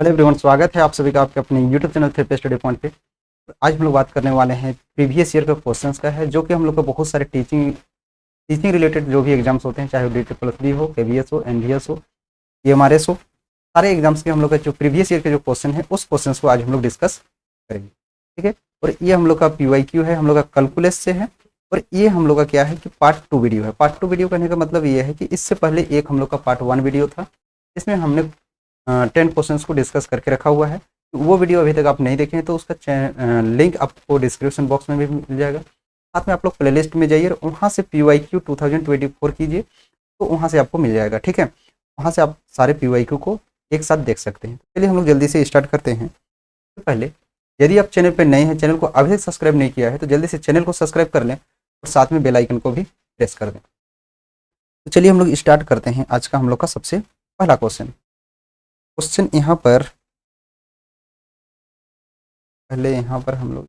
Hello everyone, स्वागत है आप सभी का आपके अपने यूट्यूब चैनल थे पे स्टडी पॉइंट पे। आज हम लोग बात करने वाले हैं प्रीवियस ईयर के क्वेश्चंस का है, जो कि हम लोग को बहुत सारे टीचिंग टीचिंग रिलेटेड जो भी एग्जाम्स होते हैं, चाहे वो DSSS हो, KVS हो, NVS हो, EMRS हो, सारे एग्जाम्स के हम लोग का जो प्रीवियस ईयर के जो क्वेश्चन है उस क्वेश्चन को आज हम लोग डिस्कस करेंगे। ठीक है, और ये हम लोग का PYQ है, हम लोग का कैलकुलस से है। और ये हम लोग का क्या है कि पार्ट 2 वीडियो है। पार्ट 2 वीडियो कहने का मतलब ये है कि इससे पहले एक हम लोग का पार्ट 1 वीडियो था, इसमें हमने 10 क्वेश्चंस को डिस्कस करके रखा हुआ है। तो वो वीडियो अभी तक आप नहीं देखे हैं तो उसका लिंक आपको डिस्क्रिप्शन बॉक्स में भी मिल जाएगा। साथ में आप लोग प्लेलिस्ट में जाइए और वहाँ से PYQ 2024 कीजिए, तो वहाँ से आपको मिल जाएगा। ठीक है, वहाँ से आप सारे PYQ को एक साथ देख सकते हैं। चलिए हम लोग जल्दी से स्टार्ट करते हैं। तो पहले, यदि आप चैनल पर नए हैं, चैनल को अभी तक सब्सक्राइब नहीं किया है, तो जल्दी से चैनल को सब्सक्राइब कर लें और साथ में बेल आइकन को भी प्रेस कर दें। तो चलिए हम लोग स्टार्ट करते हैं आज का हम लोग का सबसे पहला क्वेश्चन यहाँ पर। पहले यहाँ पर हम लोग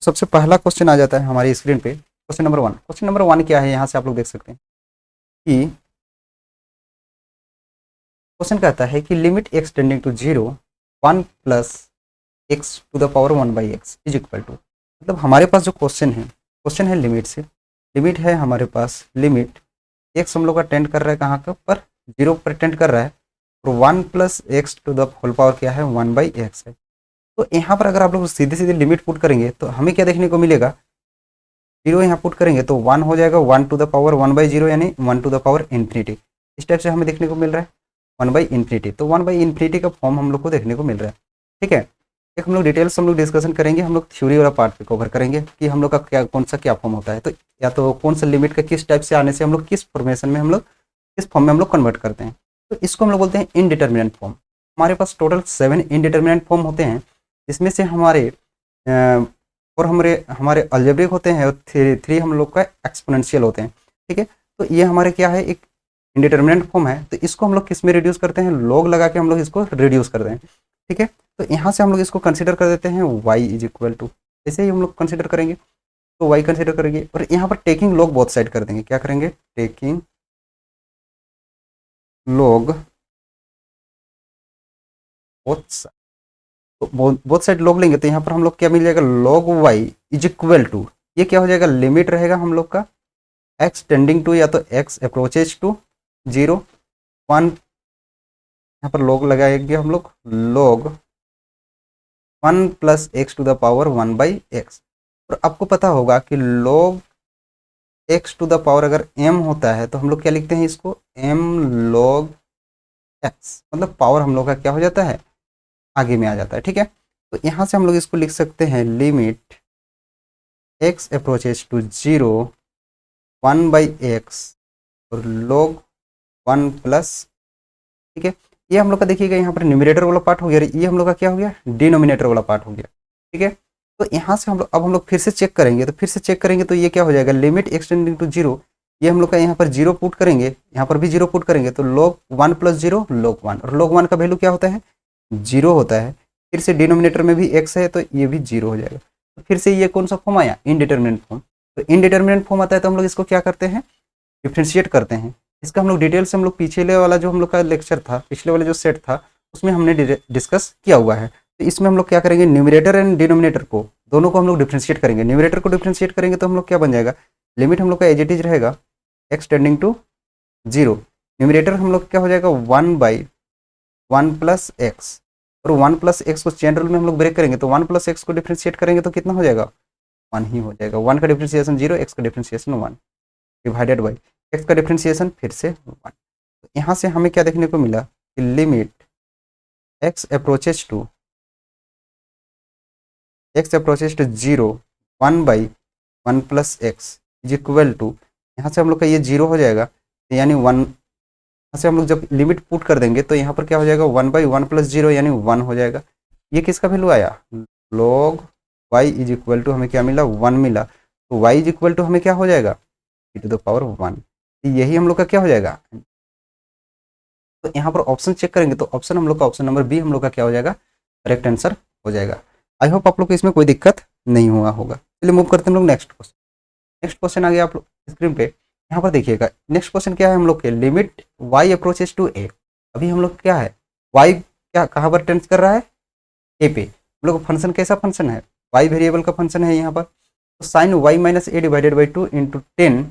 सबसे पहला क्वेश्चन आ जाता है हमारी स्क्रीन पे, क्वेश्चन नंबर 1 क्या है, यहाँ से आप लोग देख सकते हैं कि क्वेश्चन कहता है कि limit x tending to 0 1 plus x to the power 1/x is equal to. मतलब हमारे पास जो क्वेश्चन है लिमिट से, लिमिट है हमारे पास, लिमिट x हम लोग का टेंड कर रहा है कहाँ का पर 0 पर टेंड कर रहा है, और 1 plus x to the whole power क्या है 1/x है। तो यहाँ पर अगर आप लोग सीधे सीधे लिमिट पुट करेंगे तो हमें क्या देखने को मिलेगा, 0 यहाँ पुट करेंगे तो 1 हो जाएगा, 1 टू द पावर 1/0 यानी 1 टू द पावर इन्फिनिटी। इस टाइप से हमें देखने को मिल रहा है 1/इन्फिनिटी। तो 1/इन्फिनिटी का फॉर्म हम लोग को देखने को मिल रहा है। ठीक है, एक हम लोग डिटेल्स हम लोग डिस्कशन करेंगे, हम लोग थ्योरी वाला पार्ट पे कवर करेंगे कि हम लोग का क्या कौन सा क्या फॉर्म होता है। तो या तो कौन सा लिमिट का किस टाइप से आने से हम लोग किस फॉर्मेशन में हम लोग किस फॉर्म में हम लोग कन्वर्ट करते हैं। तो इसको हम लोग बोलते हैं इनडिटर्मिनेंट फॉर्म। हमारे पास टोटल 7 इनडिटर्मिनेंट फॉर्म होते हैं, जिसमें से हमारे और हमारे हमारे अलजेब्रिक होते हैं और थ्री हम लोग का एक्सपोनेंशियल होते हैं। ठीक है, तो ये हमारे क्या है, एक इनडिटर्मिनेंट फॉर्म है। तो इसको हम लोग किस में रिड्यूस करते हैं, लॉग लगा के हम लोग इसको रिड्यूस करते हैं। ठीक है, तो यहाँ से हम लोग इसको कंसिडर कर देते हैं y इज इक्वल टू, ऐसे ही हम लोग कंसिडर करेंगे तो y कंसिडर करेंगे, और यहाँ पर टेकिंग लॉग बोथ साइड कर देंगे। क्या करेंगे, टेकिंग लॉग बोथ साइड। तो बोथ साइड लॉग लेंगे तो यहाँ पर हम लोग क्या मिल जाएगा, log y is equal to, ये क्या हो जाएगा, लिमिट रहेगा हम लोग का x टेंडिंग टू या तो x अप्रोचेज टू 0 1, यहाँ पर लॉग लगाएंगे हम लोग, log 1 plus x to the power 1/x। और आपको पता होगा कि log x to the power अगर m होता है तो हम लोग क्या लिखते हैं इसको, m log x, मतलब पावर हम लोग का क्या हो जाता है, आगे में आ जाता है। ठीक है, तो यहाँ से हम लोग इसको लिख सकते हैं, limit x approaches to 0 1/x और log 1 प्लस। ठीक है, ये हम लोग का देखिएगा यहाँ पर न्यूमरेटर वाला पार्ट हो गया, ये हम लोग का क्या हो गया, डिनोमिनेटर वाला पार्ट हो गया। ठीक है, तो यहाँ से हम लोग अब हम लोग फिर से चेक करेंगे, तो ये क्या हो जाएगा, लिमिट एक्सटेंडिंग टू 0, ये हम लोग का यहाँ पर 0 पुट करेंगे, यहाँ पर भी 0 पुट करेंगे, तो log 1 प्लस 0 log 1, और log 1 का वैल्यू क्या होता है, 0 होता है। फिर से डिनोमिनेटर में भी x है तो ये भी 0 हो जाएगा। तो फिर से ये कौन सा फॉर्म आया, इनडिटर्मिनेंट फॉर्म। तो इनडिटर्मिनेंट फॉर्म आता है तो हम लोग इसको क्या करते हैं, डिफ्रेंशिएट करते हैं। इसका हम लोग डिटेल से हम लोग पिछले वाला जो हम लोग का लेक्चर था, पिछले वाले जो सेट था उसमें हमने डिस्कस किया हुआ है। तो इसमें हम लोग क्या करेंगे, न्यूमरेटर एंड डिनोमिनेटर को दोनों को हम लोग डिफ्रेंशिएट करेंगे। न्यूमरेटर को डिफ्रेंशिएट करेंगे तो हम लोग क्या बन जाएगा, लिमिट हम लोग का एज इट इज रहेगा x टेंडिंग टू 0, न्यूमरेटर हम लोग क्या हो जाएगा 1/1 प्लस एक्स, और 1 प्लस एक्स को चेन रूल में हम लोग ब्रेक करेंगे तो 1 प्लस एक्स को डिफ्रेंशिएट करेंगे तो कितना हो जाएगा, 1 ही हो जाएगा। 1 का डिफ्रेंशिएशन 0, एक्स का डिफ्रेंशिएशन 1 डिवाइडेड बाई एक्स का डिफ्रेंशिएशन फिर से 1। तो यहाँ से हमें क्या देखने को मिला कि limit x approaches to 0 1/1 plus x is equal to, यहाँ से हम लोग का ये 0 हो जाएगा, यानी 1, यहाँ से हम लोग जब लिमिट पुट कर देंगे तो यहाँ पर क्या हो जाएगा, 1/1 प्लस 0 यानी 1 हो जाएगा। ये किसका वैल्यू आया, log y is equal to, हमें क्या मिला, 1 मिला। तो y इज इक्वल टू हमें क्या हो जाएगा, e टू द पावर 1। यही हम लोग का क्या हो जाएगा। तो यहाँ पर ऑप्शन चेक करेंगे तो ऑप्शन हम लोग का, ऑप्शन नंबर बी हम लोग का क्या हो जाएगा, करेक्ट आंसर हो जाएगा। आई होप आप लोग को इसमें कोई दिक्कत नहीं हुआ होगा। चलिए मूव करते हैं हम लोग नेक्स्ट क्वेश्चन। नेक्स्ट क्वेश्चन आ गया आप लोग स्क्रीन पे, यहाँ पर देखिएगा। नेक्स्ट क्वेश्चन क्या है हम लोग के, limit y approaches to a, अभी हम लोग क्या है, वाई क्या कहाँ पर टेंस कर रहा है, ए पे। हम लोग फंक्शन कैसा फंक्शन है, वाई वेरिएबल का फंक्शन है यहाँ पर। तो sine Y minus A divided by 2 into 10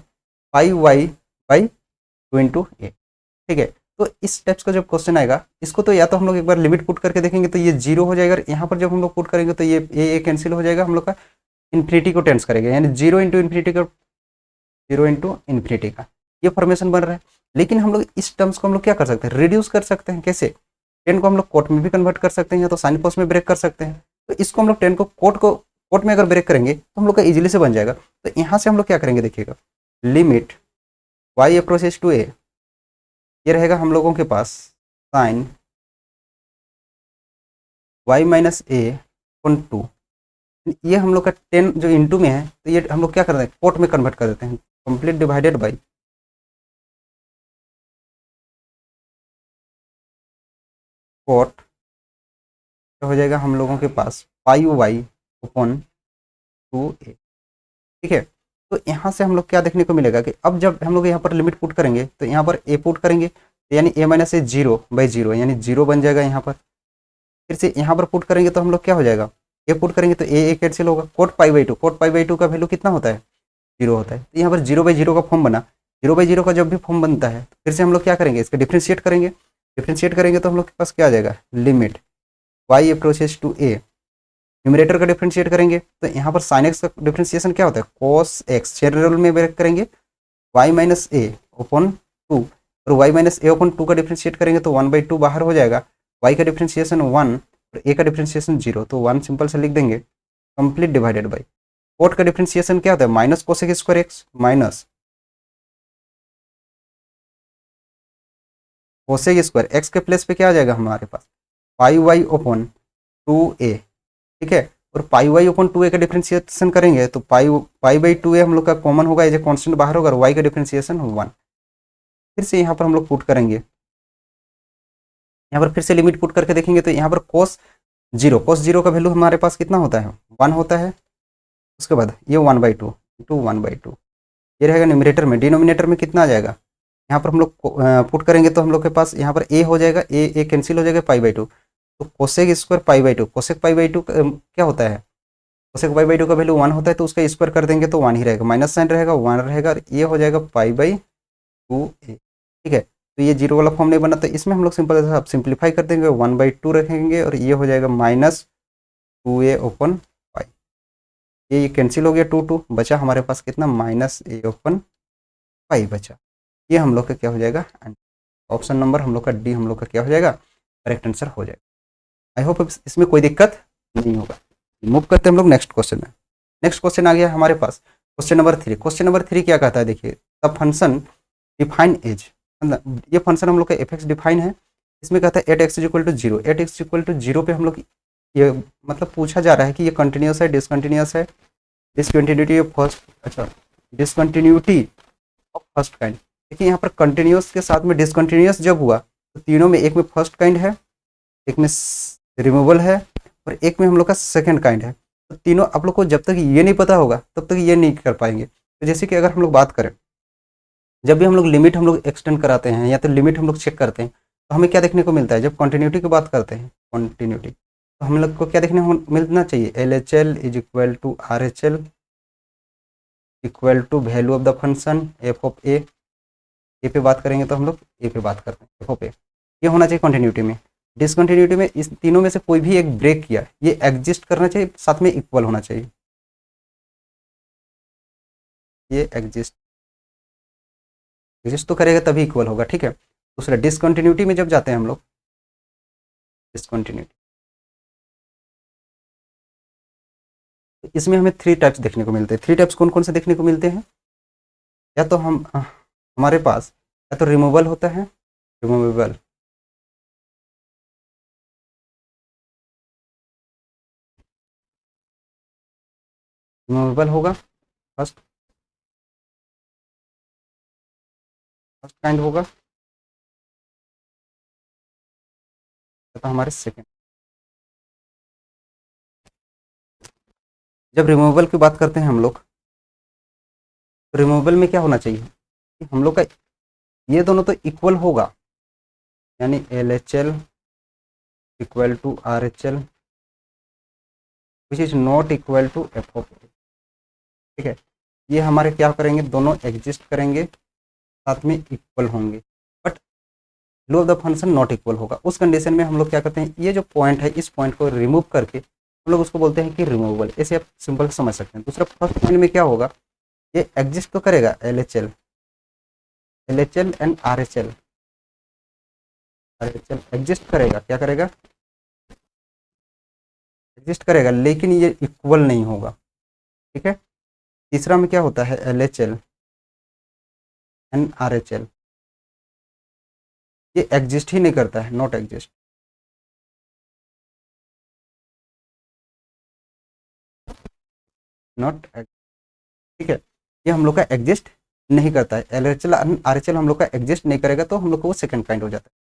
pi Y by 2 into A. ठीक है, तो इस टाइप्स का जब क्वेश्चन आएगा, इसको तो या तो हम लोग एक बार लिमिट पुट करके देखेंगे तो ये जीरो हो जाएगा, यहाँ पर जब हम लोग पुट करेंगे तो ये ए कैंसिल हो जाएगा, हम लोग का इन्फिनिटी को टेंस करेगा, यानी जीरो इंटू इन्फिनिटी का, जीरो इंटू इन्फिनिटी का ये फॉर्मेशन बन रहा है। लेकिन हम लोग इस टर्म्स को हम लोग क्या कर सकते हैं, रिड्यूस कर सकते हैं। कैसे, 10 को हम लोग कोट में भी कन्वर्ट कर सकते हैं या तो साइन कोस में ब्रेक कर सकते हैं। तो इसको हम लोग 10 को कोट में अगर ब्रेक करेंगे तो हम लोग का इजीली से बन जाएगा। तो यहाँ से हम लोग क्या करेंगे, देखिएगा, लिमिट वाई अप्रोचेस टू ए, ये रहेगा हम लोगों के पास साइन वाई माइनस ए अपॉन 2, ये हम लोग का 10 जो इंटू में है, तो ये हम लोग क्या कर रहे हैं, कोट में कन्वर्ट कर देते हैं, कंप्लीट डिवाइडेड बाई कोट हो जाएगा हम लोगों के पास पाई वाई अपॉन 2a। ठीक है, तो यहाँ से हम लोग क्या देखने को मिलेगा कि अब जब हम लोग यहाँ पर लिमिट पुट करेंगे तो यहाँ पर a पुट करेंगे, तो यानी a minus A zero by zero, यानी जीरो बन जाएगा यहाँ पर। फिर से यहाँ पर पुट करेंगे तो हम लोग क्या हो जाएगा, a पुट करेंगे तो a कैंसिल होगा, coat pi by two, coat pi by two का वैल्यू कितना होता है, जीरो होता है। तो यहाँ पर जीरो बाई जीरो का फॉर्म बना, जीरो बाई जीरो का जब भी फॉर्म बनता है तो फिर से हम लोग क्या करेंगे, इसका डिफ्रेंशिएट करेंगे। डिफ्रेंशिएट करेंगे तो हम लोग के पास क्या आ जाएगा, limit y approaches to a, numerator का डिफरेंशिएट करेंगे तो यहाँ पर साइन एक्स का डिफरेंशिएशन क्या होता है, कॉस एक्स, जनरल में ब्रेक करेंगे वाई माइनस ए ओपन 2, और वाई माइनस ए ओपन 2 का डिफरेंशिएट करेंगे तो 1/2 बाहर हो जाएगा, वाई का डिफरेंशिएशन 1 और ए का डिफरेंशिएशन 0, तो 1 सिंपल से लिख देंगे, कंप्लीट डिवाइडेड बाई कोट का डिफरेंशिएशन क्या होता है, minus cosec square x minus cosec square x के प्लेस पे क्या आ जाएगा हमारे पास, पाई वाई ओपन 2a। ठीक है, और पाई वाई ओपन 2a का डिफरेंशिएशन करेंगे तो पाई पाई बाई 2a हम लोग का कॉमन होगा, एज ए कॉन्स्टेंट बाहर होगा, और वाई का डिफरेंशिएशन 1। फिर से यहाँ पर हम लोग पुट करेंगे, यहाँ पर फिर से लिमिट पुट करके देखेंगे तो यहाँ पर कोस जीरो का वैल्यू हमारे पास कितना होता है, 1 होता है। उसके बाद ये 1/2 इंटू 1/2 ये रहेगा न्यूमरेटर में, डिनोमिनेटर में कितना आ जाएगा, यहाँ पर हम लोग पुट करेंगे तो हम लोग के पास यहाँ पर a हो जाएगा, ए कैंसिल हो जाएगा, पाई/2, तो कोसेक स्क्वायर पाई/2, कोसेक पाई/2 क्या होता है, कोसेक पाई/2 का वैल्यू 1 होता है, तो उसका स्क्वायर कर देंगे तो 1 ही रहेगा, माइनस साइन रहेगा, 1 रहेगा, और ये हो जाएगा पाई/2a। ठीक है, तो ये जीरो वाला फॉर्म नहीं बना, तो इसमें हम लोग सिंपल से सिंप्लीफाई कर देंगे, 1/2 रखेंगे, और ये हो जाएगा -2a ओपन पाई, ये कैंसिल हो गया, 2 बचा हमारे पास कितना, -a ओपन पाई बचा। ये हम लोग का क्या हो जाएगा, ऑप्शन नंबर हम लोग का डी हम लोग का क्या हो जाएगा, करेक्ट आंसर हो जाएगा। आई होप इसमें कोई दिक्कत नहीं होगा। मूव करते हैं हम लोग नेक्स्ट क्वेश्चन में। नेक्स्ट क्वेश्चन आ गया हमारे पास, क्वेश्चन नंबर 3। क्वेश्चन नंबर 3 क्या कहता है, देखिए, द फंक्शन डिफाइन एज, ये फंक्शन हम लोग का एफ एक्स डिफाइन है, इसमें कहता है at x equal to zero, at x equal to zero पे हम लोग ये मतलब पूछा जा रहा है कि ये कंटिन्यूस है डिसकंटिन्यूस है, डिसकंटिन्यूटी ऑफ फर्स्ट, अच्छा डिसकंटिन्यूटी ऑफ फर्स्ट काइंड। देखिए यहाँ पर कंटिन्यूस के साथ में डिसकंटिन्यूस जब हुआ तो तीनों में, एक में फर्स्ट काइंड है, एक में रिमूवल है, और एक में हम लोग का सेकंड काइंड है। तो तीनों आप लोग को जब तक ये नहीं पता होगा तब तक ये नहीं कर पाएंगे। तो जैसे कि अगर हम लोग बात करें, जब भी हम लोग लिमिट हम लोग एक्सटेंड कराते हैं या तो लिमिट हम लोग चेक करते हैं तो हमें क्या देखने को मिलता है, जब कंटिन्यूटी की बात करते हैं, कंटिन्यूटी, तो हम लोग को क्या देखने को मिलना चाहिए, LHL is equal to RHL equal to value of the function F of A पे बात करेंगे तो हम लोग ए पे बात करते हैं, एफ ऑफ ए, ये होना चाहिए कंटिन्यूटी में। डिसकंटिन्यूटी में इस तीनों में से कोई भी एक ब्रेक किया, ये एग्जिस्ट करना चाहिए, साथ में इक्वल होना चाहिए, ये एग्जिस्ट एग्जिस्ट तो करेगा तभी इक्वल होगा। ठीक है, दूसरा डिसकंटिन्यूटी में जब जाते हैं हम लोग, डिसकंटिन्यूटी, इसमें हमें 3 टाइप्स देखने को मिलते हैं। 3 टाइप्स कौन कौन से देखने को मिलते हैं, या तो हमारे पास या तो रिमूवल होता है, रिमूवेबल, रिमूवेबल होगा फर्स्ट, फर्स्ट काइंड होगा, तो हमारे सेकंड। जब रिमूवल की बात करते हैं हम लोग, तो रिमूवल में क्या होना चाहिए कि हम लोग का ये दोनों तो इक्वल होगा, यानी LHL equal to RHL which is not equal to F of A. ठीक है, ये हमारे क्या करेंगे, दोनों एग्जिस्ट करेंगे, साथ में इक्वल होंगे, but low of the function not equal होगा। उस कंडीशन में हम लोग क्या करते हैं, ये जो पॉइंट है इस पॉइंट को रिमूव करके हम लोग उसको बोलते हैं कि रिमूवेबल। ऐसे आप सिंपल समझ सकते हैं। दूसरा फर्स्ट पॉइंट में क्या होगा, ये एग्जिस्ट तो करेगा LHL एंड RHL एग्जिस्ट करेगा, क्या करेगा, एग्जिस्ट करेगा, लेकिन ये इक्वल नहीं होगा। ठीक है, तीसरा में क्या होता है, LHL एंड RHL ये एग्जिस्ट ही नहीं करता है, नॉट एग्जिस्ट। नॉट, ठीक है, ये हम लोग का एग्जिस्ट नहीं करता है। LHL RHL हम लोग का एग्जिस्ट नहीं करेगा, तो हम लोग को वो सेकंड काइंड हो जाता है।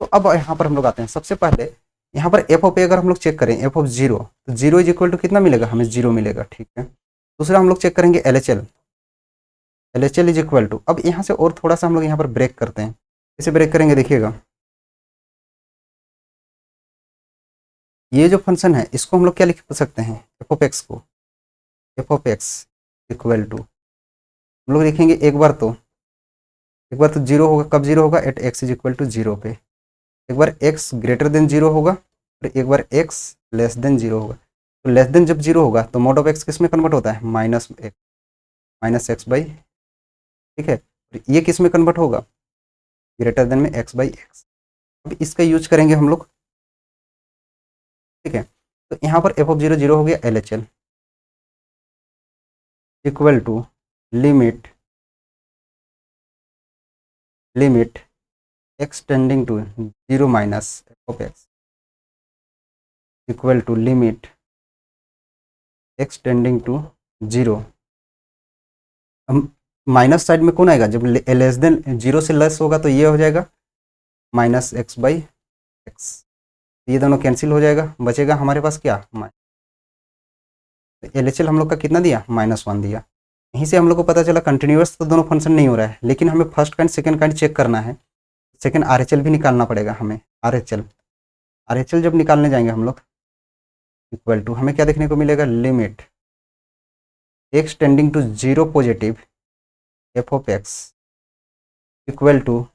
तो अब यहाँ पर हम लोग आते हैं, सबसे पहले यहाँ पर एफ ऑफ ए अगर हम लोग चेक करें, एफ ऑफ जीरो, तो जीरो इज इक्वल टू कितना मिलेगा, हमें जीरो मिलेगा। ठीक है, दूसरा हम लोग चेक करेंगे LHL इज इक्वल टू, अब यहाँ से और थोड़ा सा हम लोग यहाँ पर ब्रेक करते हैं। इसे ब्रेक करेंगे, देखिएगा ये जो फंक्शन है इसको हम लोग क्या लिख सकते हैं, एफ ऑफ एक्स को, f of x equal to हम लोग लिखेंगे एक बार तो जीरो होगा, कब जीरो होगा, at x is equal to zero पे। एक बार एक्स ग्रेटर देन जीरो होगा और एक बार एक्स लेस देन जीरो होगा। तो लेस देन जब जीरो होगा तो मोड ऑफ एक्स किस में कन्वर्ट होता है, माइनस एक्स बाई। ठीक है, ये किस में कन्वर्ट होगा, ग्रेटर देन में एक्स बाई एक्स। अब इसका यूज करेंगे हम लोग। ठीक है, तो यहाँ पर एफ ऑफ जीरो जीरो हो गया, LHL equal to limit x tending to zero minus f of x equal to limit x tending to zero. Minus side में कौन आएगा, जब लेस देन जीरो से लेस होगा तो ये हो जाएगा माइनस एक्स बाई एक्स, ये दोनों कैंसिल हो जाएगा, बचेगा हमारे पास क्या, LHL हम लोग का कितना दिया, -1 दिया। यहीं से हम लोग को पता चला कंटिन्यूअस तो दोनों फंक्शन नहीं हो रहा है, लेकिन हमें first kind second kind check करना है। सेकंड RHL भी निकालना पड़ेगा हमें, RHL जब निकालने जाएंगे हम लोग, इक्वल टू हमें क्या देखने को मिलेगा, limit x tending to zero positive f of x equal to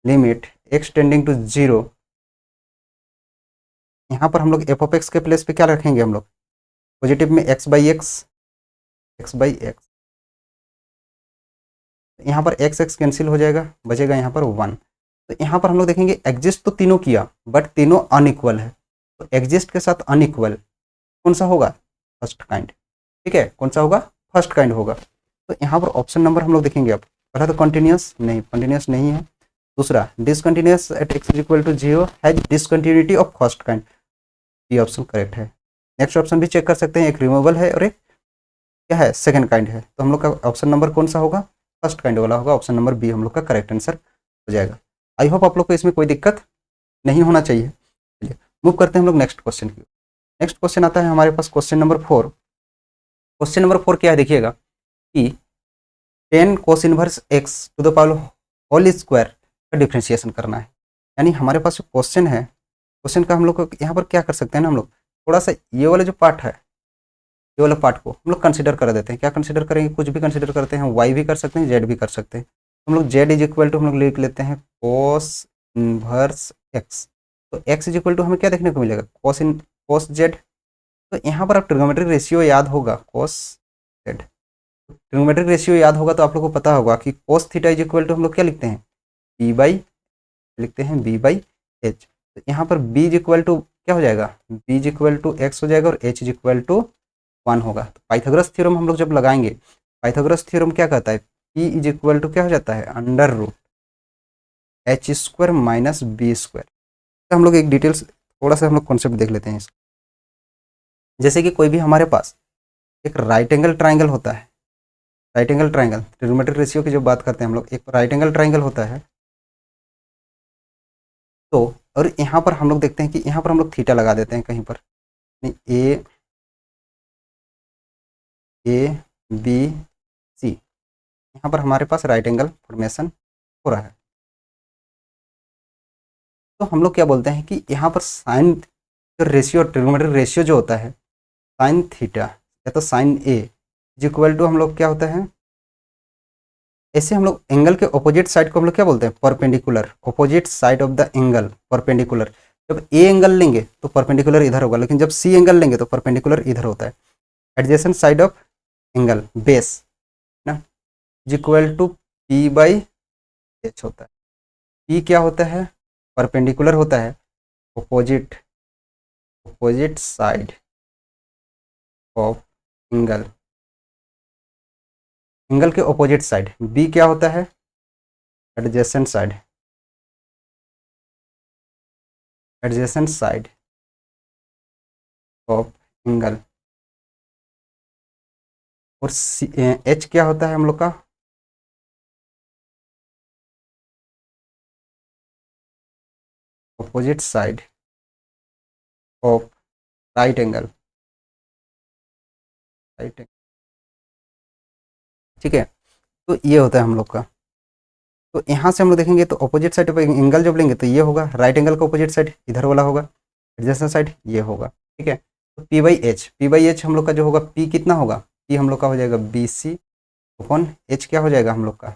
limit x tending to zero. यहाँ पर हम लोग एफ ऑफ एक्स के प्लेस पे क्या रखेंगे, हम लोग पॉजिटिव में एक्स बाई एक्स, यहाँ पर एक्स कैंसिल हो जाएगा, बचेगा यहाँ पर 1। तो यहाँ पर हम लोग देखेंगे एग्जिस्ट तो तीनों किया, बट तीनों अनइक्वल है। तो एग्जिस्ट के साथ अनइक्वल कौन सा होगा, फर्स्ट काइंड। ठीक है, कौन सा होगा, फर्स्ट काइंड होगा। तो यहाँ पर ऑप्शन नंबर हम लोग देखेंगे। अब पहला तो कंटिन्यूस नहीं है। दूसरा discontinuous at x is equal to zero has discontinuity of first kind, ये ऑप्शन करेक्ट है। नेक्स्ट ऑप्शन भी चेक कर सकते हैं, एक रिमूवेबल है और एक क्या है, सेकंड काइंड है। तो हम लोग का ऑप्शन नंबर कौन सा होगा, फर्स्ट काइंड वाला होगा। ऑप्शन नंबर बी हम लोग का करेक्ट आंसर हो जाएगा। आई होप आप लोग को इसमें कोई दिक्कत नहीं होना चाहिए। चलिए मूव करते हैं हम लोग नेक्स्ट क्वेश्चन की। नेक्स्ट क्वेश्चन आता है हमारे पास क्वेश्चन नंबर 4। क्वेश्चन नंबर 4 क्या है, देखिएगा कि 10 cos inverse x to the power whole square का डिफ्रेंशिएशन करना है। यानी हमारे पास जो क्वेश्चन है, क्वेश्चन का हम लोग को यहाँ पर क्या कर सकते हैं ना, हम लोग थोड़ा सा ये वाला जो पार्ट है, ये वाला पार्ट को हम लोग कंसिडर कर देते हैं। क्या कंसिडर करेंगे, कुछ भी कंसिडर करते हैं, वाई भी कर सकते हैं, जेड भी कर सकते हैं। हम लोग जेड इज इक्वल टू हम लोग लिख लेते हैं कोस इनवर्स एक्स। तो एक्स इज इक्वल टू हमें क्या देखने को मिलेगा, कोस जेड। तो यहाँ पर आप ट्रिग्नोमेट्रिक रेशियो याद होगा, कोस जेड ट्रिग्नोमेट्रिक रेशियो याद होगा तो आप लोग को पता होगा कि cos theta is equal to हम लोग क्या लिखते हैं, बी बाई एच। तो यहाँ पर बी इज इक्वल टू क्या हो जाएगा, b is equal to x हो जाएगा और एच इज इक्वल टू 1 होगा। तो पाइथागोरस थ्योरम हम लोग जब लगाएंगे, पाइथागोरस थ्योरम क्या कहता है, पी इज इक्वल टू क्या हो जाता है, under root h square minus b square. तो हम लोग एक डिटेल्स थोड़ा सा हम लोग कॉन्सेप्ट देख लेते हैं इसका। जैसे कि कोई भी हमारे पास एक राइट एंगल ट्राइंगल होता है, right angle triangle trigonometric ratio की जो बात करते हैं हम लोग, एक राइट एंगल ट्राइंगल होता है। तो और यहाँ पर हम लोग देखते हैं कि यहाँ पर हम लोग थीटा लगा देते हैं कहीं पर, ए बी सी, यहाँ पर हमारे पास राइट एंगल फॉर्मेशन हो रहा है। तो हम लोग क्या बोलते हैं कि यहाँ पर साइन जो रेशियो, ट्रिग्नोमेट्रिक रेशियो जो होता है साइन थीटा या तो sine a is equal to हम लोग क्या होता है, ऐसे हम लोग एंगल के ऑपोजिट साइड को हम लोग क्या बोलते हैं, perpendicular, opposite side of the angle perpendicular. जब ए एंगल लेंगे तो परपेंडिकुलर इधर होगा, लेकिन जब सी एंगल लेंगे तो परपेंडिकुलर इधर होता है। Adjacent side of angle base ना is equal to P by H होता है। पी क्या होता है, परपेंडिकुलर होता है opposite, opposite side of angle, angle के ऑपोजिट साइड। बी क्या होता है, adjacent side, adjacent side of angle. और एच क्या होता है हम लोग का, opposite side of right angle, right. ठीक है, तो ये होता है हम लोग का। तो यहाँ से हम लोग देखेंगे तो ऑपोजिट साइड ऑफ एंगल जब लेंगे तो ये होगा, राइट एंगल का ऑपोजिट साइड इधर वाला होगा, एडजेसेंट साइड ये होगा। ठीक है, तो P by H, P by H हम लोग का जो होगा, पी कितना होगा, पी हम लोग का हो जाएगा बी सी अपॉन एच क्या हो जाएगा हम लोग का,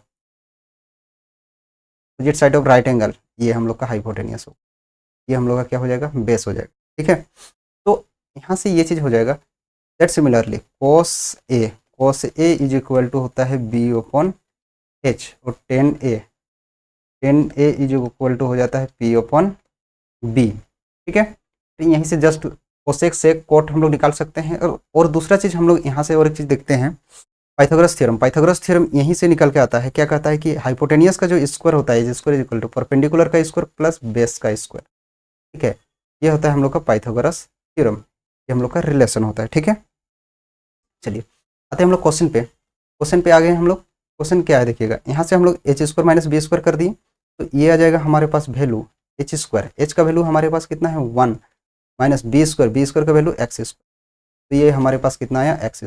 opposite side of right angle, ये हम लोग का हाइपोटेनियस हो, ये हम लोग का क्या हो जाएगा, बेस हो जाएगा। ठीक है, तो यहाँ से ये चीज़ हो जाएगा। That similarly cos a is equal to होता है बी अपॉन एच, और tan a is equal to हो जाता है पी अपॉन बी। ठीक है, तो यहीं से जस्ट कोसेक से कोट हम लोग निकाल सकते हैं। और दूसरा चीज़ हम लोग यहाँ से और एक चीज़ देखते हैं, पाइथागोरस थ्योरम। पाइथागोरस थ्योरम यहीं से निकल के आता है, क्या कहता है कि हाइपोटेनियस का जो स्क्वायर होता है square is equal to perpendicular का स्क्वायर प्लस बेस का स्क्वायर। ठीक है, ये होता है हम लोग का पाइथागोरस थ्योरम, ये हम लोग का रिलेशन होता है। ठीक है, चलिए आते हैं हम लोग क्वेश्चन पे। क्वेश्चन पे आ गए हम लोग। क्वेश्चन क्या है देखिएगा, यहाँ से हम लोग h square minus b square कर दिए, तो ये आ जाएगा हमारे पास वैल्यू एच स्क्वायर, एच का वैल्यू हमारे पास कितना है 1 माइनस बी स्क्वायर का वैल्यू एक्स स्क्वायर, तो ये हमारे पास कितना आया एक्स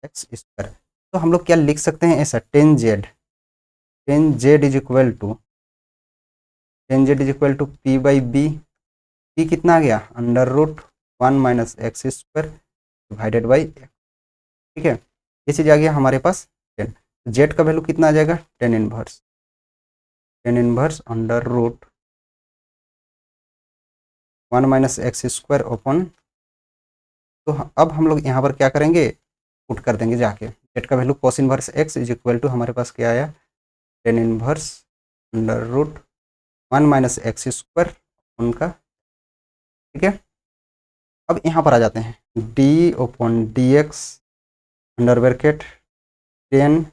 स्क्वायर। तो हम लोग क्या लिख सकते हैं ऐसा, tan z is equal to P by b, p कितना आ गया under root 1 minus x square divided by x. ठीक है, ये चीज़ आ गया हमारे पास 10। जेड का वैल्यू कितना आ जाएगा, tan inverse under root 1 minus x square open. तो अब हम लोग यहाँ पर क्या करेंगे, पुट कर देंगे जाके, जेड का value cos inverse x is equal to हमारे पास क्या आया, tan inverse under root 1 minus x square उनका। ठीक है, अब यहाँ पर आ जाते हैं, d open D x under bracket 10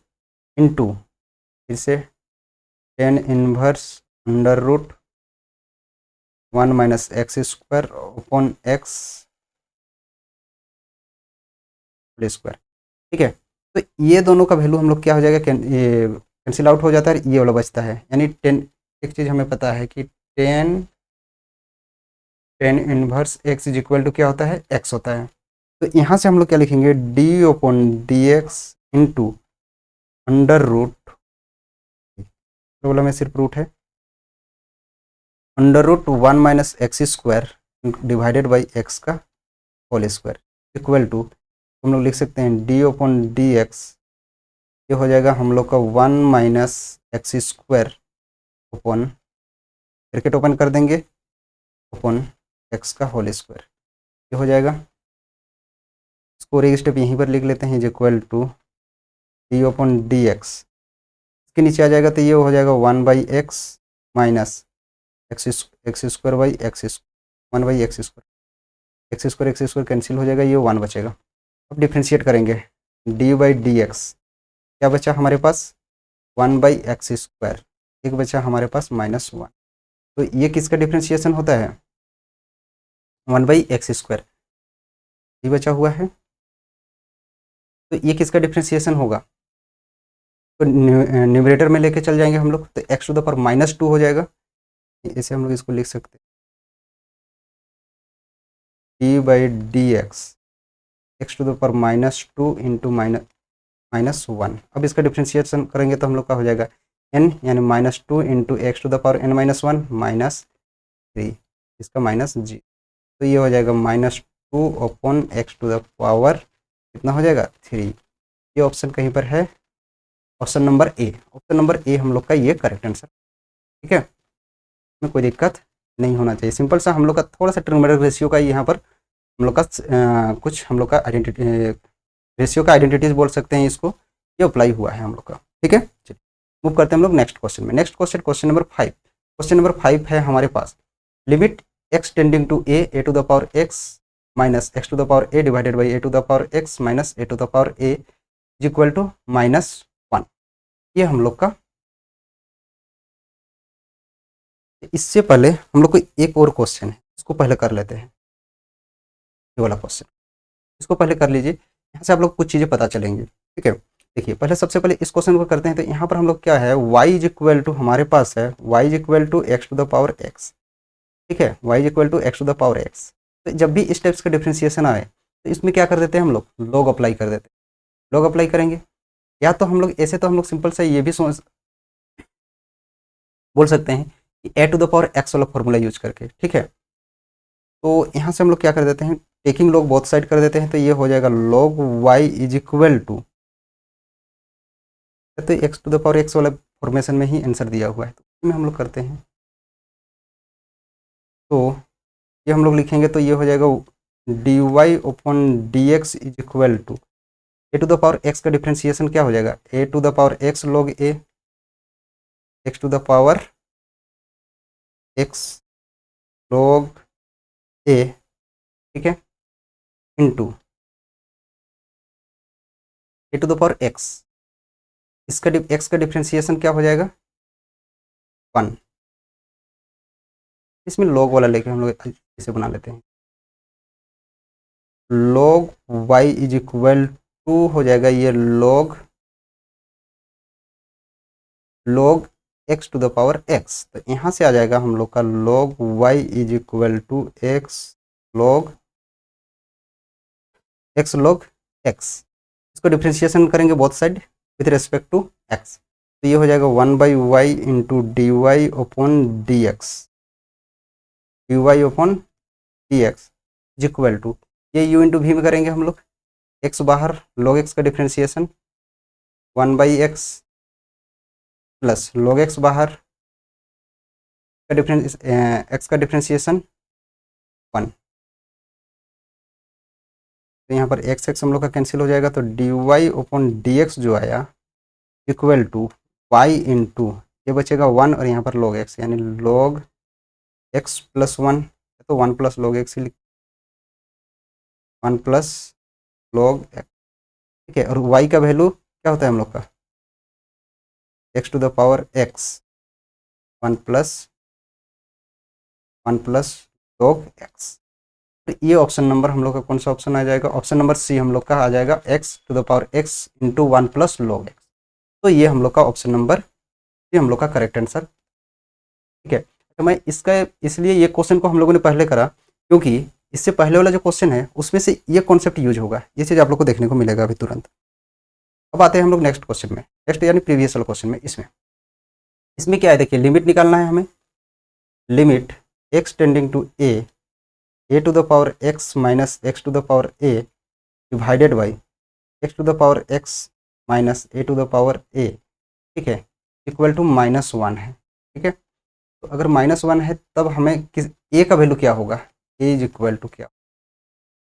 into फिर से 10 inverse under root 1 minus x square open x square. ठीक है, तो ये दोनों का वैल्यू हम लोग क्या हो जाएगा, ये कैंसिल आउट हो जाता है, ये वाला बचता है, यानी 10। एक चीज़ हमें पता है कि tan inverse x is equal to क्या होता है, एक्स होता है। तो यहाँ से हम लोग क्या लिखेंगे, d open D x into under root, problem में सिर्फ रूट है, under root 1 minus x square divided by x का होल स्क्वायर इक्वल टू, हम लोग लिख सकते हैं डी ओपन डी एक्स, ये हो जाएगा हम लोग का 1 minus x square open bracket open कर देंगे ओपन एक्स का होल स्क्वायर, ये हो जाएगा। इसको एक स्टेप यहीं पर लिख लेते हैं, is equal to d open D x, इसके नीचे आ जाएगा तो ये हो जाएगा 1 by x minus x square by x 1 by x square cancel हो जाएगा, ये 1 बचेगा। अब डिफ्रेंशिएट करेंगे, डी बाई डी एक्स क्या बचा हमारे पास, 1 बाई एक्स स्क्वायर, एक बचा हमारे पास -1, तो ये किसका डिफ्रेंशिएशन होता है, 1 बाई एक्स स्क्वायर, ये बचा हुआ है। तो ये किसका डिफ्रेंशिएशन होगा, तो न्यूमरेटर में लेके चल जाएंगे हम लोग, तो एक्स टू द पावर -2 हो जाएगा, ऐसे हम लोग इसको लिख सकते हैं d by d x to the power -2 into -1। अब इसका डिफ्रेंशिएशन करेंगे तो हम लोग का हो जाएगा n यानी -2 into x to the power n minus one minus 3, इसका माइनस जी, तो ये हो जाएगा -2 upon x to the power कितना हो जाएगा 3। ये ऑप्शन कहीं पर है, option number a, option number a हम लोग का ये करेक्ट आंसर। ठीक है, इसमें कोई दिक्कत नहीं होना चाहिए। सिंपल सा हम लोग का थोड़ा सा ट्रिग्नोमेट्रिक रेशियो का यहाँ पर हम लोग का कुछ हम लोग का आइडेंटिटी रेशियो का आइडेंटिटीज बोल सकते हैं इसको, ये अप्लाई हुआ है हम लोग का। ठीक है, चलिए मूव करते हैं हम लोग नेक्स्ट क्वेश्चन में। Next question, question number 5। Question number 5 है हमारे पास, limit x tending to A to the power X minus x to the power A divided by A to the power X minus A to the power A is equal to -1। ये हम लोग का, इससे पहले हम लोग को एक और क्वेश्चन है, इसको पहले कर लेते हैं। ये वाला क्वेश्चन इसको पहले कर लीजिए, यहाँ से आप लोग कुछ चीज़ें पता चलेंगी। ठीक है, देखिए पहले सबसे पहले इस क्वेश्चन को करते हैं। तो यहाँ पर हम लोग क्या है, y इज इक्वल टू हमारे पास है y is equal to x to the power x। ठीक है, y is equal to x to the power x। तो जब भी इस टाइप्स का डिफ्रेंसिएशन आए तो इसमें क्या कर देते हैं हम लोग, log अप्लाई कर देते हैं। log अप्लाई करेंगे, या तो हम लोग ऐसे, तो हम लोग सिंपल से ये भी सोच बोल सकते हैं कि a to the power x वाला फॉर्मूला यूज करके। ठीक है, तो यहाँ से हम लोग क्या कर देते हैं, टेकिंग log बोथ साइड कर देते हैं। तो ये हो जाएगा log y is equal to, तो X to the power X वाला फॉर्मेशन में ही आंसर दिया हुआ है, तो इसमें हम लोग करते हैं। तो ये हम लोग लिखेंगे, तो ये हो जाएगा D Y open D x is equal to A to the power x का डिफ्रेंसिएशन क्या हो जाएगा, ए to the power x log A X to the power x log A. ठीक है, into A to the power X, इसका X का differentiation क्या हो जाएगा 1। इसमें log वाला लेके हम लोग इसे बना लेते हैं, log y is equal to हो जाएगा ये log x to the power x। तो यहाँ से आ जाएगा हम लोग का log y is equal to x log x। इसको डिफ्रेंशिएशन करेंगे both side with respect to x, तो ये हो जाएगा 1/y into d Y open D x, d Y open D x is equal to, ये u इंटू वी में करेंगे हम लोग, x बाहर, log x का differentiation 1/x plus log x बाहर का डिफरेंस, x का डिफ्रेंशिएशन 1। तो यहाँ पर x हम लोग का कैंसिल हो जाएगा, तो d Y open D x जो आया इक्वल टू y इंटू ये बचेगा 1 और यहाँ पर log x, यानी log x प्लस 1, तो 1 plus log x, 1 plus log x। ठीक है, और y का वैल्यू क्या होता है हम लोग का, x to the power x 1 plus log x। तो ये ऑप्शन नंबर हम लोग का कौन सा ऑप्शन आ जाएगा, ऑप्शन नंबर सी हम लोग का आ जाएगा x to the power x into 1 plus log x। तो ये हम लोग का ऑप्शन नंबर, ये हम लोग का करेक्ट आंसर। ठीक है, तो मैं इसका इसलिए ये क्वेश्चन को हम लोगों ने पहले करा, क्योंकि इससे पहले वाला जो क्वेश्चन है उसमें से ये कॉन्सेप्ट यूज होगा, ये चीज़ आप लोग को देखने को मिलेगा अभी तुरंत। अब आते हैं हम लोग नेक्स्ट क्वेश्चन में, नेक्स्ट यानी प्रीवियस वाला क्वेश्चन में। इसमें क्या है, देखिए लिमिट निकालना है हमें, limit x tending to A to the power x minus x to the power a divided by x to the power x minus A to the power a। ठीक है, इक्वल टू -1 है। ठीक है, तो अगर -1 है तब हमें किस a का वैल्यू क्या होगा, a इज इक्वल टू क्या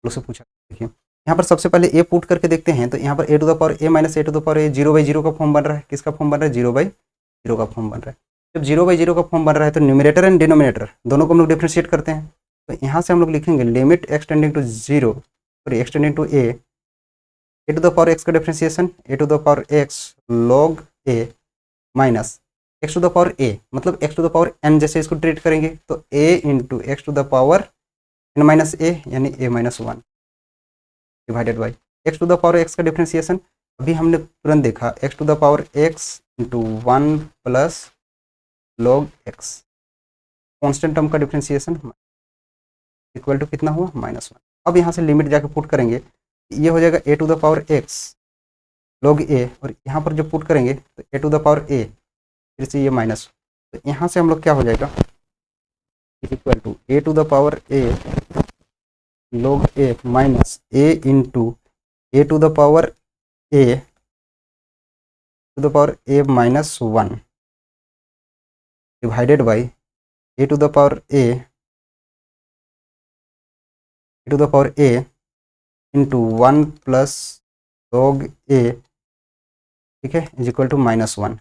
लोग से पूछा। देखिए यहाँ पर सबसे पहले a पुट करके देखते हैं, तो यहाँ पर a to the power a minus A to the power a 0/0 का फॉर्म बन रहा है। किसका फॉर्म बन रहा है, 0/0 का फॉर्म बन रहा है। जब 0/0 का फॉर्म बन रहा है तो न्यूमरेटर एंड डिनोमिनेटर दोनों को हम लोग डिफ्रेंशिएट करते हैं। तो यहाँ से हम लोग लिखेंगे limit x tending to 0 sorry x tending to A to the power x का differentiation a to the power x log a minus x to the power a, मतलब x to the power n जैसे इसको treat करेंगे, तो a into x to the power n minus a यानी a minus 1 divided by x to the power x का differentiation अभी हमने तुरंत देखा, x to the power x into 1 plus log x, constant term का differentiation equal to कितना हुआ -1। अब यहाँ से लिमिट जाके पुट करेंगे, ये हो जाएगा ए to the power x log a, और यहाँ पर जब पुट करेंगे तो a to the power a फिर से ये माइनस, तो यहाँ से हम लोग क्या हो जाएगा, is equal to A to the power a log a minus a into A to the power a minus 1 divided by A to the power a into 1 plus log a, ठीक है, इज इक्वल टू -1।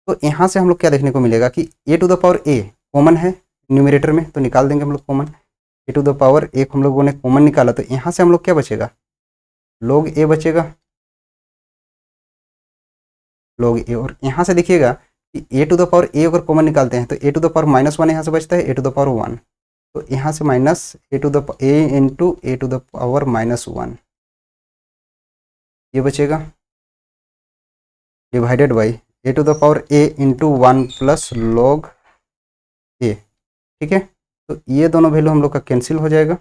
तो यहाँ से हम लोग क्या देखने को मिलेगा कि a to the power a common है न्यूमरेटर में, तो निकाल देंगे हम लोग common. A to the power a हम लोगों ने कॉमन निकाला, तो यहाँ से हम लोग क्या बचेगा, log ए बचेगा, log ए। और यहाँ से देखिएगा कि ए टू द पावर ए अगर कॉमन निकालते हैं तो ए टू द पावर -1 यहाँ से बचता है, ए टू द पावर 1, तो यहाँ से minus A to the a into A to the power -1 ये बचेगा, divided by A to the power a into 1 plus log a, ठीक है। तो ये दोनों वैल्यू हम लोग का कैंसिल हो जाएगा,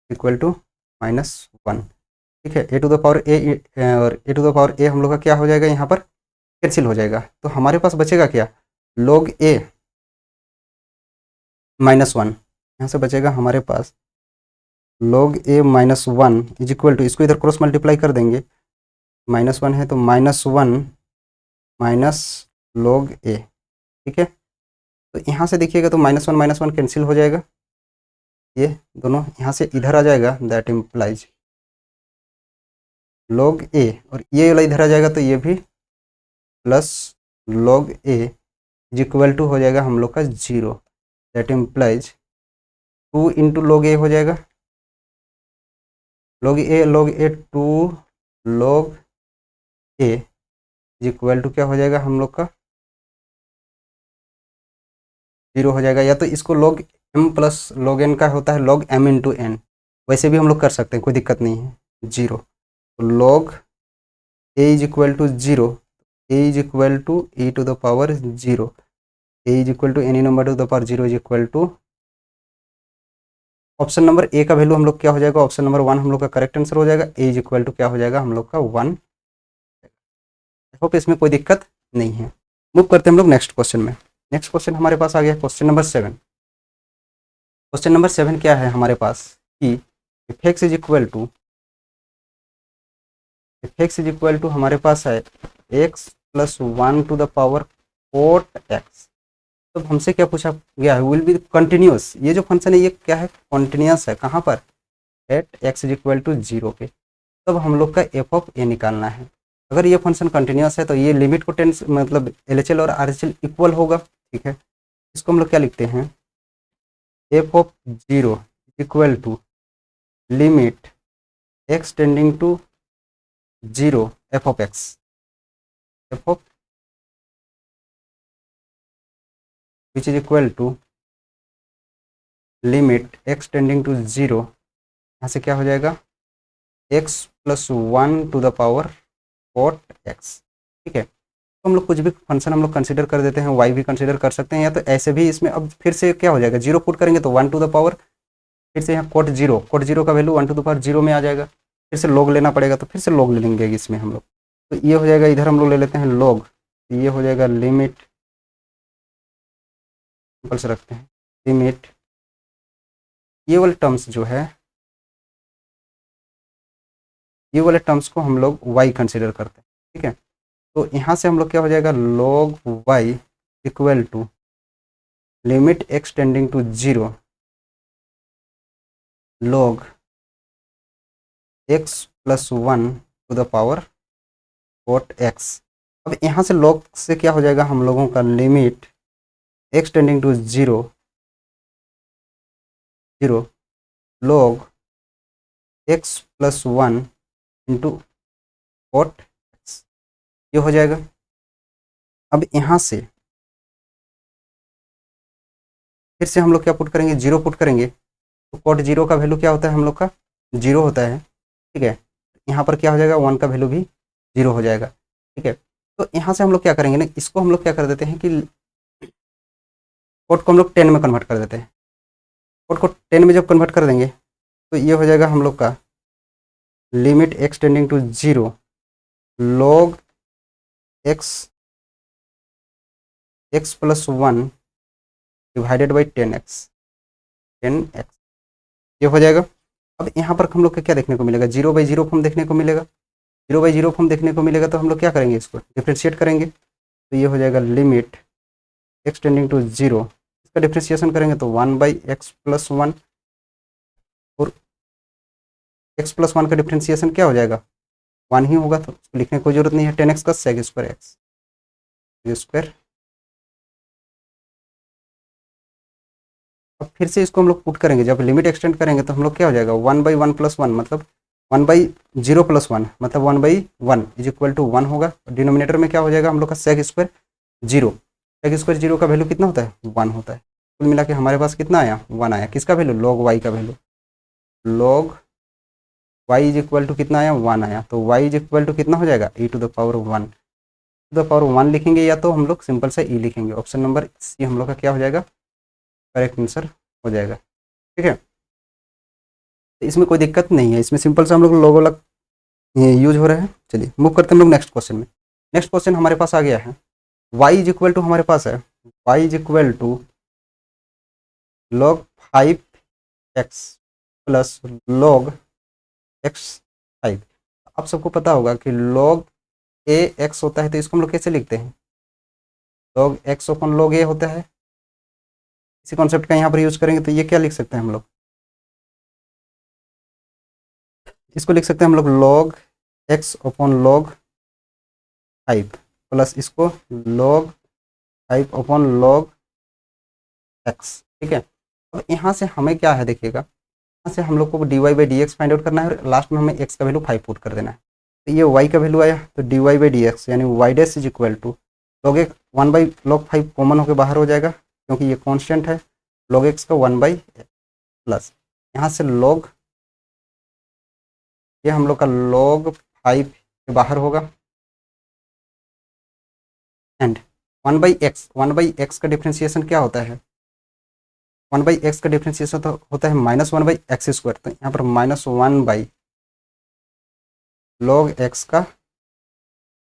इक्वल टू -1, ठीक है। ए टू द पावर ए और ए टू द पावर ए हम लोग का क्या हो जाएगा, यहाँ पर कैंसिल हो जाएगा, तो हमारे पास बचेगा क्या, log ए -1, यहाँ से बचेगा हमारे पास log a -1 is equal to, इसको इधर क्रॉस मल्टीप्लाई कर देंगे, -1 है तो -1 माइनस log ए, ठीक है। तो यहाँ से देखिएगा तो -1 कैंसिल हो जाएगा, ये दोनों यहाँ से इधर आ जाएगा, दैट इम्प्लाइज log ए, और ये वाला इधर आ जाएगा तो ये भी plus log a is equal to हो जाएगा हम लोग का 0, that implies 2 into log a हो जाएगा, log a 2 log a is equal to क्या हो जाएगा हम लोग का 0 हो जाएगा। या तो इसको log m plus log n का होता है log m इंटू n, वैसे भी हम लोग कर सकते हैं, कोई दिक्कत नहीं है, 0। तो log a is equal to 0, a is equal to e to the power 0, a is equal to any number to the power 0 is equal to, option number a का वैल्यू हम लोग क्या हो जाएगा, ऑप्शन नंबर 1 हम लोग का correct answer हो जाएगा, ए इज इक्वल टू क्या हो जाएगा हम लोग का 1। होप इसमें कोई दिक्कत नहीं है। मूव करते हैं हम लोग नेक्स्ट क्वेश्चन में। नेक्स्ट क्वेश्चन हमारे पास आ गया क्वेश्चन नंबर 7। क्वेश्चन नंबर 7 क्या है हमारे पास कि f x is equal to हमारे पास है x plus 1 to the power coat x. तो हमसे क्या पूछा गया है, विल बी कंटिन्यूस, ये जो फंक्शन है ये क्या है, कॉन्टिन्यूस है, कहाँ पर, at x is equal to 0 पे। तब हम लोग का एफ ऑफ ए निकालना है। अगर ये फंक्शन कंटिन्यूस है तो ये लिमिट को टेंस मतलब एल और आर इक्वल होगा, ठीक है। इसको हम लोग क्या लिखते हैं, F of 0 equal to limit x tending to 0 F of X, F of which is equal to limit x tending to 0, यहाँ से क्या हो जाएगा x plus 1 to the power coat X, ठीक है। तो हम लोग कुछ भी फंक्शन हम लोग कंसीडर कर देते हैं, y भी कंसीडर कर सकते हैं, या तो ऐसे भी इसमें अब फिर से क्या हो जाएगा, 0 पुट करेंगे तो 1 टू द पावर, फिर से यहाँ कोट जीरो का वैल्यू 1 टू द पावर 0 में आ जाएगा, फिर से log लेना पड़ेगा, तो फिर से log ले लेंगे इसमें हम लोग। तो ये हो जाएगा, इधर हम लोग ले लेते हैं log, ये हो जाएगा लिमिट, सिंपल से रखते हैं लिमिट, ये वाले टर्म्स जो है, ये वाले टर्म्स को हम लोग y कंसीडर करते हैं, ठीक है। तो यहाँ से हम लोग क्या हो जाएगा, log y equal to limit x tending to 0 log x plus 1 to the power cot x। अब यहाँ से log से क्या हो जाएगा हम लोगों का, limit x tending to 0 log x plus 1 into cot X, ये हो जाएगा। अब यहाँ से फिर से हम लोग क्या पुट करेंगे, 0 पुट करेंगे, तो कोट 0 का वैल्यू क्या होता है हम लोग का, 0 होता है, ठीक है। यहाँ पर क्या हो जाएगा, 1 का वैल्यू भी 0 हो जाएगा, ठीक है। तो यहाँ से हम लोग क्या करेंगे ना, इसको हम लोग क्या कर देते हैं कि कोट को हम लोग 10 में कन्वर्ट कर देते हैं। कोट को 10 में जब कन्वर्ट कर देंगे तो ये हो जाएगा हम लोग का limit x tending to 0 log x X plus 1 divided by 10x ये हो जाएगा। अब यहाँ पर हम लोग को क्या देखने को मिलेगा, 0/0 फॉर्म देखने को मिलेगा। 0/0 फॉर्म देखने को मिलेगा तो हम लोग क्या करेंगे, इसको डिफ्रेंशिएट करेंगे तो ये हो जाएगा लिमिट x टेंडिंग टू 0, इसका डिफ्रेंशिएशन करेंगे तो 1/x प्लस 1, और x प्लस 1 का डिफ्रेंशिएशन क्या हो जाएगा, 1 ही होगा, तो उसको लिखने की कोई जरूरत नहीं है। 10x का सेक स्क्वायर एक्स स्क्वायर। अब फिर से इसको हम लोग पुट करेंगे, जब लिमिट एक्सटेंड करेंगे तो हम लोग क्या हो जाएगा, 1/1 प्लस 1 मतलब 1/0 प्लस 1 मतलब 1/1 इज इक्वल टू 1 होगा। डिनोमिनेटर में क्या हो जाएगा हम लोग का सेक स्क्वायर 0, सेक स्क्वायर 0 का वैल्यू कितना होता है, 1 होता है। कुल मिला के हमारे पास कितना आया, 1 आया। किसका वैल्यू, लॉग वाई का value, log Y is equal to कितना आया, 1 आया। तो वाई इज इक्वल टू कितना हो जाएगा, e⁻1 टू द पावर 1 लिखेंगे, या तो हम लोग सिंपल से ई लिखेंगे। ऑप्शन नंबर सी हम लोग का क्या हो जाएगा, करेक्ट आंसर हो जाएगा। ठीक है, तो इसमें कोई दिक्कत नहीं है, इसमें सिंपल से हम लोग लोगों लग यूज हो रहे हैं। चलिए मूव करते हैं हम लोग नेक्स्ट क्वेश्चन में। नेक्स्ट क्वेश्चन हमारे पास आ गया है, y इज इक्वल टू हमारे पास है y is equal to log 5x plus log x 5। आप सबको पता होगा कि log a x होता है, तो इसको हम लोग कैसे लिखते हैं, log x upon log a होता है। इसी कॉन्सेप्ट का यहाँ पर यूज करेंगे तो ये क्या लिख सकते हैं हम लोग, इसको लिख सकते हैं हम लोग log x upon log 5 plus इसको log 5 अपॉन log x। ठीक है, अब यहाँ से हमें क्या है देखिएगा, यहाँ से हम लोग को dy/dx फाइंड आउट करना है, और लास्ट में हमें x का वैल्यू 5 पुट कर देना है। तो ये y का वैल्यू आया, तो dy/dx यानी y dash is equal to log x 1/log 5 common होकर बाहर हो जाएगा क्योंकि ये कांस्टेंट है, log x का 1/x प्लस यहाँ से log, ये हम लोग का log 5 के बाहर होगा, एंड 1/x का डिफ्रेंशिएशन क्या होता है, 1/x का डिफ्रेंशिएशन तो होता है -1/x²। तो यहाँ पर -1/log x का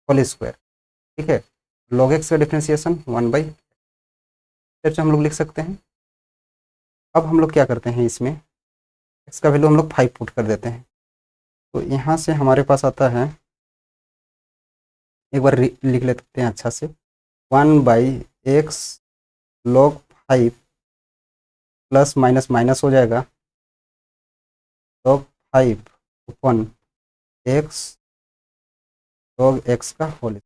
होल स्क्वायर। ठीक है, log x का डिफ्रेंशिएशन 1/, से हम लोग लिख सकते हैं। अब हम लोग क्या करते हैं, इसमें x का वैल्यू हम लोग 5 पुट कर देते हैं, तो यहाँ से हमारे पास आता है, एक बार लिख लेते हैं अच्छा से, 1/x log 5 plus minus minus हो जाएगा, log 5 upon x log x का होल।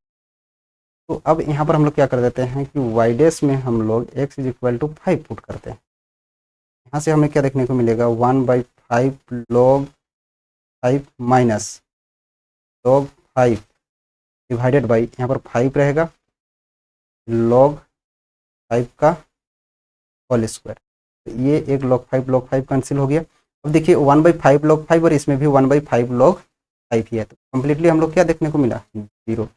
तो अब यहाँ पर हम लोग क्या कर देते हैं कि y डैश में हम लोग x is equal to 5 put करते हैं। यहाँ से हमें क्या देखने को मिलेगा, 1/5 log 5 minus log 5 divided by, यहाँ पर 5 रहेगा, log 5 का होल स्क्वायर। तो ये एक log 5 कैंसिल हो गया। अब देखिए 1/5 log 5 और इसमें भी 1/5 log 5 ही है, तो कम्प्लीटली हम लोग क्या देखने को मिला, 0।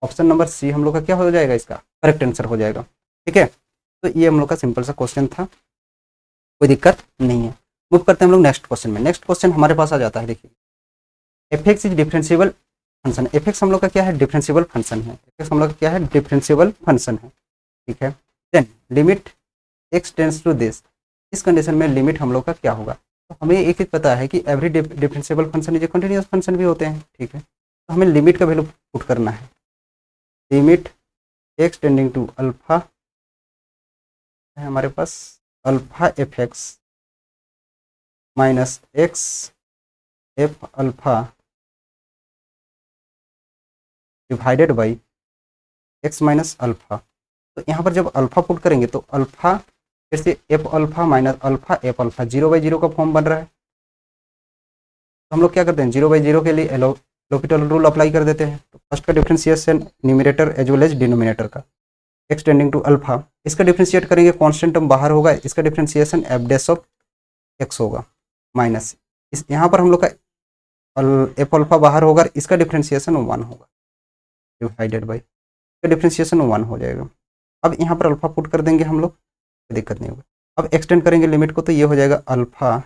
ऑप्शन नंबर सी हम लोग का क्या हो जाएगा, इसका करेक्ट आंसर हो जाएगा। ठीक है, तो ये हम लोग का सिंपल सा क्वेश्चन था, कोई दिक्कत नहीं है। मूव करते हैं हम लोग नेक्स्ट क्वेश्चन में। नेक्स्ट क्वेश्चन हमारे पास आ जाता है, देखिए F is differentiable function. F हम लोग का क्या है, डिफरेंशिएबल फंक्शन है। एफ हम लोग का क्या है, डिफरेंशिएबल फंक्शन है। ठीक है, then limit X tends to this, इस कंडीशन में लिमिट हम लोग का क्या होगा। तो हमें एक चीज पता है कि every differentiable function is a continuous function भी होते हैं। ठीक है, तो हमें लिमिट का वैल्यू पुट करना है, limit x tending to alpha है हमारे पास, alpha f x minus x f alpha divided by x minus alpha. तो यहाँ पर जब अल्फा पुट करेंगे तो अल्फा फिर से F alpha minus alpha F alpha, 0/0 का फॉर्म बन रहा है। तो हम लोग क्या करते हैं, 0/0 के लिए लोपिटल रूल अप्लाई कर देते हैं। तो फर्स्ट का differentiation numerator as well as denominator का, एक्स टेंडिंग टू अल्फा, इसका डिफ्रेंशिएट करेंगे, कांस्टेंट टर्म बाहर होगा, इसका differentiation F dash of X होगा, माइनस इस यहाँ पर हम लोग का एफ अल्फा बाहर होगा, इसका डिफ्रेंशिएशन 1 होगा, डिवाइडेड बाई, इसका डिफ्रेंशिएशन 1 हो जाएगा। अब यहाँ पर अल्फा पुट कर देंगे हम लोग, कोई दिक्कत नहीं होगा। अब एक्सटेंड करेंगे लिमिट को, तो ये हो जाएगा alpha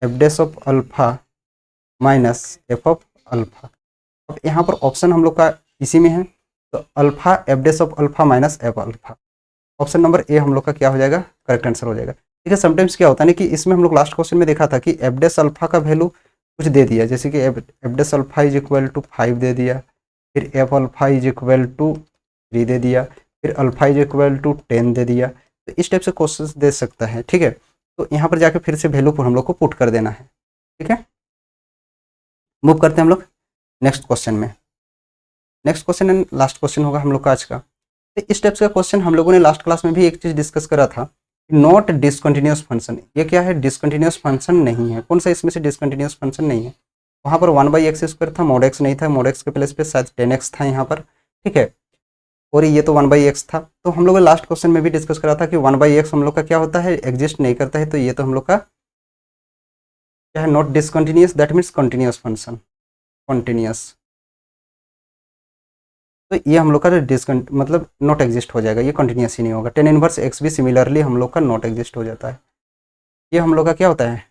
F dash of alpha minus f of alpha. अब यहाँ पर ऑप्शन हम लोग का इसी में है, तो alpha F dash of alpha minus F alpha, option number a हम लोग का क्या हो जाएगा, करेक्ट आंसर हो जाएगा। ठीक है, समटाइम्स क्या होता है ना कि इसमें हम लोग लास्ट क्वेश्चन में देखा था कि एफ डैश अल्फा का वैल्यू कुछ दे दिया, जैसे कि F dash alpha is equal to 5 दे दिया, फिर F alpha is equal to 3 दे दिया, फिर अल्फा इज इक्वल टू 10 दे दिया। तो इस टाइप से क्वेश्चन दे सकता है। ठीक है, तो यहाँ पर जाके फिर से वैल्यू हम लोग को पुट कर देना है। ठीक है, मूव करते हैं हम लोग नेक्स्ट क्वेश्चन में। Next question and last question होगा हम लोग का आज का। तो इस टाइप का क्वेश्चन हम लोगों ने लास्ट क्लास में भी एक चीज़ डिस्कस करा था, नॉट डिसकंटिन्यूस फंक्शन। ये क्या है, डिसकंटिन्यूस फंक्शन नहीं है। कौन सा इसमें से डिसकंटिन्यूस फंक्शन नहीं है, वहाँ पर 1/x² था, mod x नहीं था, mod x के प्लेस पे शायद 10x था यहाँ पर। ठीक है, और ये तो 1/x था। तो हम लोग लास्ट क्वेश्चन में भी डिस्कस करा था कि 1/x हम लोग का क्या होता है, एग्जिस्ट नहीं करता है। तो ये तो हम लोग का क्या है, not discontinuous, that means continuous function, continuous. तो ये हम लोग का मतलब नॉट एग्जिस्ट हो जाएगा, ये कंटिन्यूस ही नहीं होगा। tan इनवर्स x भी सिमिलरली हम लोग का नॉट एग्जिस्ट हो जाता है। ये हम लोग का क्या होता है,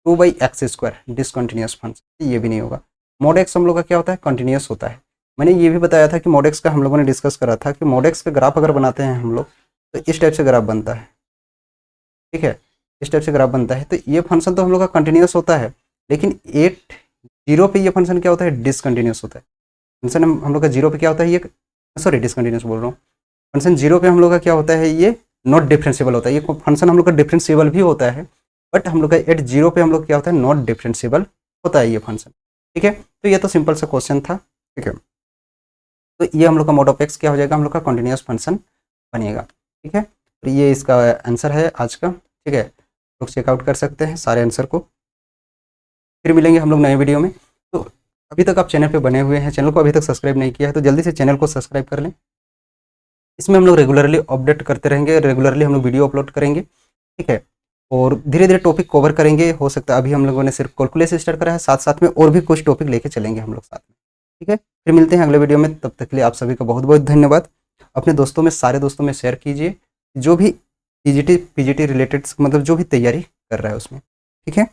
2/x², डिसकंटिन्यूस फंक्शन, ये भी नहीं होगा। mod x हम लोग का क्या होता है, कंटिन्यूस होता है। मैंने ये भी बताया था कि mod x का हम लोगों ने डिस्कस करा था कि mod x का ग्राफ अगर बनाते हैं हम लोग तो इस टाइप से ग्राफ बनता है। ठीक है, इस टाइप से ग्राफ बनता है। तो ये फंक्शन तो हम लोग का कंटिन्यूस होता है, लेकिन 8 पे ये फंक्शन क्या होता है, डिसकंटिन्यूस होता है। फंक्शन हम लोग का 0 पे क्या होता है, ये सॉरी डिसकंटिन्यूस बोल रहा हूँ। फंक्शन 0 पे हम लोग का क्या होता है, ये नॉट डिफरेंशिएबल होता है। ये फंक्शन हम लोग का डिफरेंशिएबल भी होता है, बट हम लोग का एट 0 पे हम लोग क्या होता है, नॉट डिफरेंशिएबल होता है ये फंक्शन। ठीक है, तो ये तो सिंपल सा क्वेश्चन था। ठीक है, तो ये हम लोग का mod ऑफ x क्या हो जाएगा, हम लोग का कंटिन्यूस फंक्शन बनेगा। ठीक है, तो ये इसका आंसर है आज का। ठीक है, लोग चेकआउट कर सकते हैं सारे आंसर को। फिर मिलेंगे हम लोग नए वीडियो में। तो अभी तक आप चैनल पे बने हुए हैं, चैनल को अभी तक सब्सक्राइब नहीं किया है तो जल्दी से चैनल को सब्सक्राइब कर लें। इसमें हम लोग रेगुलरली अपडेट करते रहेंगे, रेगुलरली हम लोग वीडियो अपलोड करेंगे। ठीक है, और धीरे धीरे टॉपिक कवर करेंगे। हो सकता है अभी हम लोगों ने सिर्फ कैलकुलस स्टार्ट करा है, साथ साथ में और भी कुछ टॉपिक लेके चलेंगे हम लोग साथ में। ठीक है, फिर मिलते हैं अगले वीडियो में। तब तक के लिए आप सभी का बहुत बहुत धन्यवाद। अपने दोस्तों में, सारे दोस्तों में शेयर कीजिए जो भी पीजीटी रिलेटेड मतलब जो भी तैयारी कर रहा है उसमें। ठीक है।